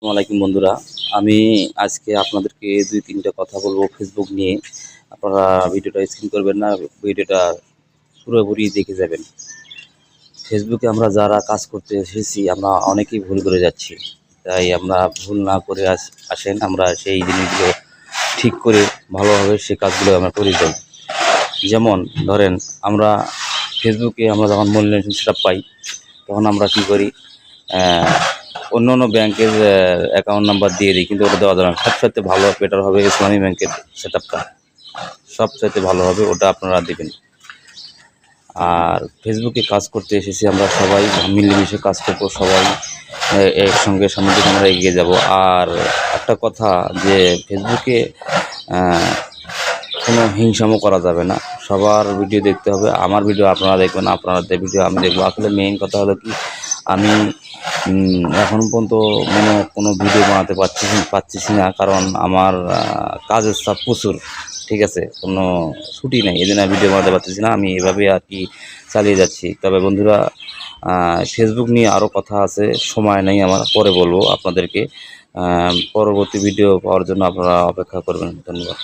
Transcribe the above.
আসসালামাইকুম বন্ধুরা, আমি আজকে আপনাদেরকে ২-৩টা কথা বলবো ফেসবুক নিয়ে। আপনারা ভিডিওটা স্কিপ করবেন না, ভিডিওটা পুরোপুরি দেখে যাবেন। ফেসবুকে আমরা যারা কাজ করতে এসেছি আমরা অনেকেই ভুল করে যাচ্ছি, তাই আমরা ভুল না করে আসেন, আমরা সেই জিনিসগুলো ঠিক করে ভালোভাবে সেই কাজগুলো আমরা করে যাই। যেমন ধরেন, আমরা ফেসবুকে আমরা যখন মনিটাইজেশন সেটআপ পাই তখন আমরা কী করি, অন্য অন্য ব্যাংকের অ্যাকাউন্ট নাম্বার দিয়ে দিই, কিন্তু ওটা দেওয়া যাবে না। সবচাইতে ভালো বেটার হবে ইসলামী ব্যাংকের সেটআপটা, সবচাইতে ভালো হবে, ওটা আপনারা দেবেন। আর ফেসবুকে কাজ করতে এসেছি আমরা সবাই মিলেমিশে কাজ করবো, সবাই একসঙ্গে সামনের দিকে আমরা এগিয়ে যাব। আর একটা কথা, যে ফেসবুকে কোনো হিংসামো করা যাবে না, সবার ভিডিও দেখতে হবে। আমার ভিডিও আপনারা দেখবেন, আপনাদের ভিডিও আমি দেখবো। আসলে মেইন কথা হলো কি, আমি এখন পর্যন্ত মানে কোনো ভিডিও বানাতে পারতেছি না, কারণ আমার কাজের চাপ প্রচুর, ঠিক আছে, কোনো ছুটি নেই, এই জন্য ভিডিও বানাতে পারতেছি না। আমি এভাবে আর কি চালিয়ে যাচ্ছি। তবে বন্ধুরা, ফেসবুক নিয়ে আরও কথা আছে, সময় নেই আমার, পরে বলবো আপনাদেরকে। পরবর্তী ভিডিও পাওয়ার জন্য আপনারা অপেক্ষা করবেন। ধন্যবাদ।